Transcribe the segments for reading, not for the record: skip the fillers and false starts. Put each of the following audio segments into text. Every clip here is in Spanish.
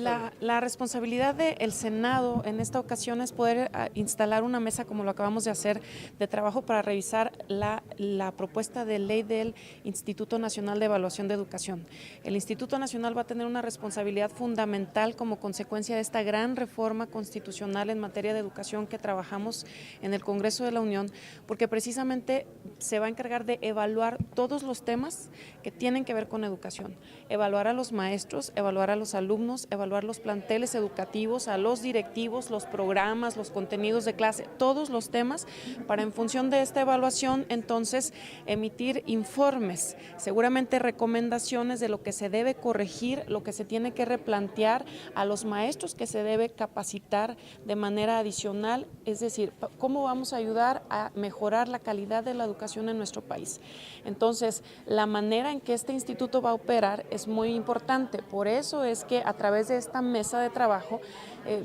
La responsabilidad del Senado en esta ocasión es poder instalar una mesa, como lo acabamos de hacer, de trabajo para revisar la propuesta de ley del Instituto Nacional de Evaluación de Educación. El Instituto Nacional va a tener una responsabilidad fundamental como consecuencia de esta gran reforma constitucional en materia de educación que trabajamos en el Congreso de la Unión, porque precisamente se va a encargar de evaluar todos los temas que tienen que ver con educación, evaluar a los maestros, evaluar a los alumnos, evaluar los planteles educativos, a los directivos, los programas, los contenidos de clase, todos los temas, para en función de esta evaluación entonces emitir informes, seguramente recomendaciones de lo que se debe corregir, lo que se tiene que replantear, a los maestros que se debe capacitar de manera adicional, es decir, cómo vamos a ayudar a mejorar la calidad de la educación en nuestro país. Entonces, la manera en que este instituto va a operar es muy importante, por eso es que a través de esta mesa de trabajo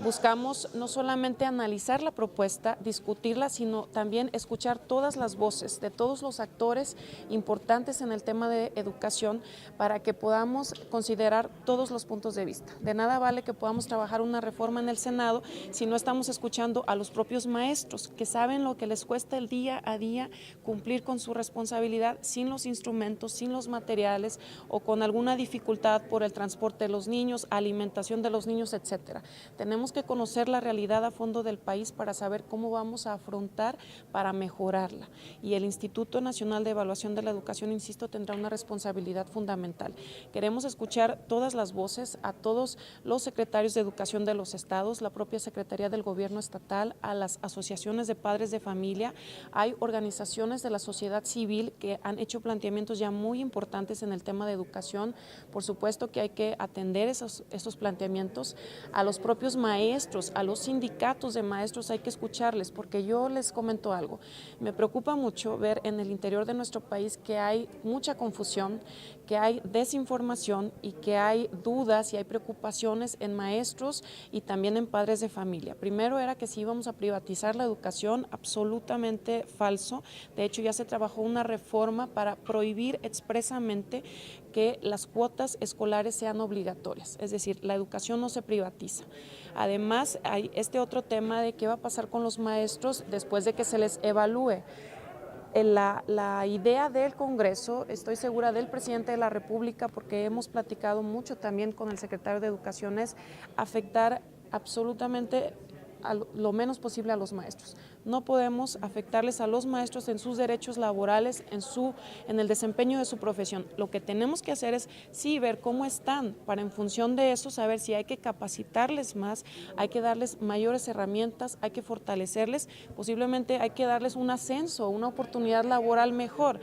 buscamos no solamente analizar la propuesta, discutirla, sino también escuchar todas las voces de todos los actores importantes en el tema de educación para que podamos considerar todos los puntos de vista. De nada vale que podamos trabajar una reforma en el Senado si no estamos escuchando a los propios maestros, que saben lo que les cuesta el día a día cumplir con su responsabilidad sin los instrumentos, sin los materiales o con alguna dificultad por el transporte de los niños, alimentación de los niños, etcétera. Tenemos que conocer la realidad a fondo del país para saber cómo vamos a afrontar para mejorarla. Y el Instituto Nacional de Evaluación de la Educación, insisto, tendrá una responsabilidad fundamental. Queremos escuchar todas las voces, a todos los secretarios de educación de los estados, la propia Secretaría del Gobierno Estatal, a las asociaciones de padres de familia. Hay organizaciones de la sociedad civil que han hecho planteamientos ya muy importantes en el tema de educación. Por supuesto que hay que atender esos planteamientos. A los propios maestros, a los sindicatos de maestros hay que escucharles, porque yo les comento algo. Me preocupa mucho ver en el interior de nuestro país que hay mucha confusión, que hay desinformación y que hay dudas y hay preocupaciones en maestros y también en padres de familia. Primero era que si íbamos a privatizar la educación, absolutamente falso. De hecho, ya se trabajó una reforma para prohibir expresamente que las cuotas escolares sean obligatorias, es decir, la educación no se privatiza. Además, hay este otro tema de qué va a pasar con los maestros después de que se les evalúe. La idea del Congreso, estoy segura del presidente de la República, porque hemos platicado mucho también con el secretario de Educación, es afectar absolutamente lo menos posible a los maestros. No podemos afectarles a los maestros en sus derechos laborales, en el desempeño de su profesión. Lo que tenemos que hacer es sí ver cómo están, para en función de eso saber si hay que capacitarles más, hay que darles mayores herramientas, hay que fortalecerles, posiblemente hay que darles un ascenso, una oportunidad laboral mejor.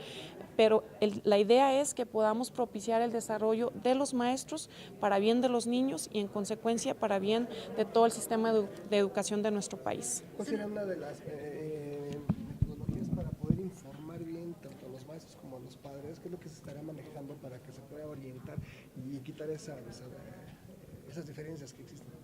Pero la idea es que podamos propiciar el desarrollo de los maestros para bien de los niños y en consecuencia para bien de todo el sistema de educación de nuestro país. ¿Cuál será una de las metodologías para poder informar bien tanto a los maestros como a los padres? ¿Qué es lo que se estará manejando para que se pueda orientar y quitar esas diferencias que existen?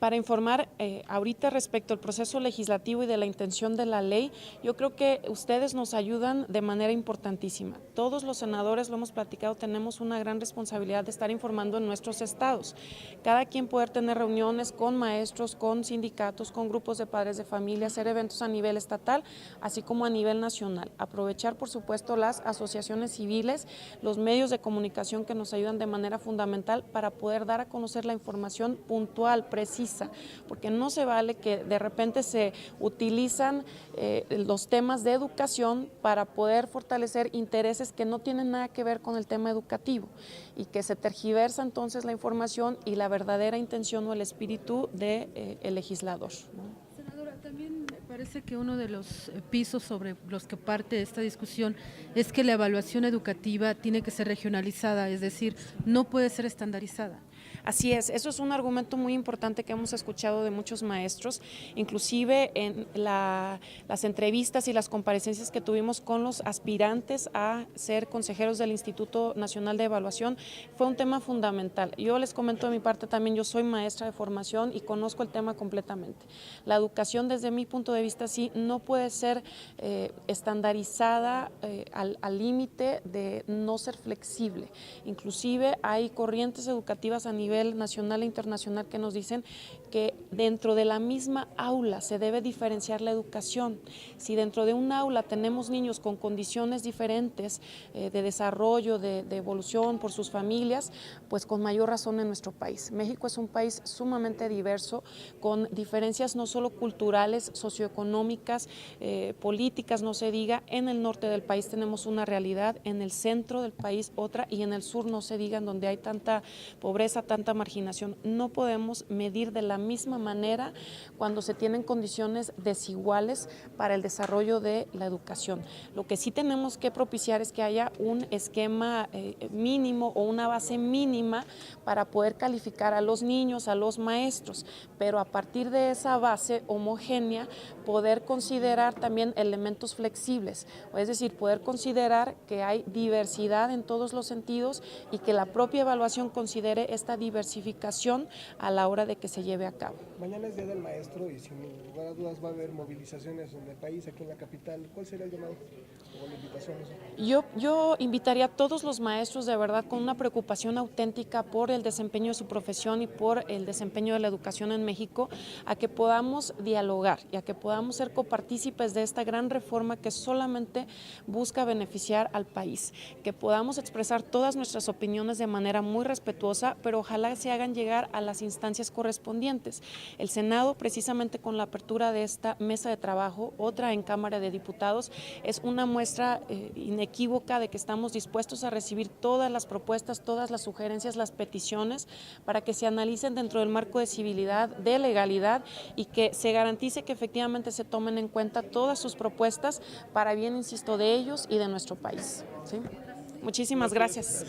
Para informar ahorita respecto al proceso legislativo y de la intención de la ley, yo creo que ustedes nos ayudan de manera importantísima. Todos los senadores, lo hemos platicado, tenemos una gran responsabilidad de estar informando en nuestros estados. Cada quien poder tener reuniones con maestros, con sindicatos, con grupos de padres de familia, hacer eventos a nivel estatal, así como a nivel nacional. Aprovechar, por supuesto, las asociaciones civiles, los medios de comunicación que nos ayudan de manera fundamental para poder dar a conocer la información puntual, precisa, porque no se vale que de repente se utilizan los temas de educación para poder fortalecer intereses que no tienen nada que ver con el tema educativo y que se tergiversa entonces la información y la verdadera intención o el espíritu del legislador, ¿no? Senadora, también me parece que uno de los pisos sobre los que parte esta discusión es que la evaluación educativa tiene que ser regionalizada, es decir, no puede ser estandarizada. Así es, eso es un argumento muy importante que hemos escuchado de muchos maestros, inclusive en las entrevistas y las comparecencias que tuvimos con los aspirantes a ser consejeros del Instituto Nacional de Evaluación, fue un tema fundamental. Yo les comento de mi parte también, yo soy maestra de formación y conozco el tema completamente. La educación desde mi punto de vista sí no puede ser estandarizada al límite de no ser flexible. Inclusive hay corrientes educativas a nivel nivel nacional e internacional que nos dicen que dentro de la misma aula se debe diferenciar la educación. Si dentro de un aula tenemos niños con condiciones diferentes de desarrollo, de evolución por sus familias, pues con mayor razón en nuestro país. México es un país sumamente diverso, con diferencias no solo culturales, socioeconómicas, políticas, no se diga. En el norte del país tenemos una realidad, en el centro del país otra, y en el sur no se diga, en donde hay tanta pobreza, tanta marginación. No podemos medir de la misma manera cuando se tienen condiciones desiguales para el desarrollo de la educación. Lo que sí tenemos que propiciar es que haya un esquema mínimo o una base mínima para poder calificar a los niños, a los maestros, pero a partir de esa base homogénea poder considerar también elementos flexibles, es decir, poder considerar que hay diversidad en todos los sentidos y que la propia evaluación considere esta diversificación a la hora de que se lleve a cabo. Mañana es Día del Maestro y sin lugar a dudas va a haber movilizaciones en el país, aquí en la capital. ¿Cuál sería el llamado o la invitación? Yo invitaría a todos los maestros de verdad con una preocupación auténtica por el desempeño de su profesión y por el desempeño de la educación en México, a que podamos dialogar y a que podamos ser copartícipes de esta gran reforma que solamente busca beneficiar al país, que podamos expresar todas nuestras opiniones de manera muy respetuosa, pero ojalá se hagan llegar a las instancias correspondientes. El Senado, precisamente con la apertura de esta mesa de trabajo, otra en Cámara de Diputados, es una muestra inequívoca de que estamos dispuestos a recibir todas las propuestas, todas las sugerencias, las peticiones, para que se analicen dentro del marco de civilidad, de legalidad, y que se garantice que efectivamente se tomen en cuenta todas sus propuestas para bien, insisto, de ellos y de nuestro país. ¿Sí? Muchísimas gracias.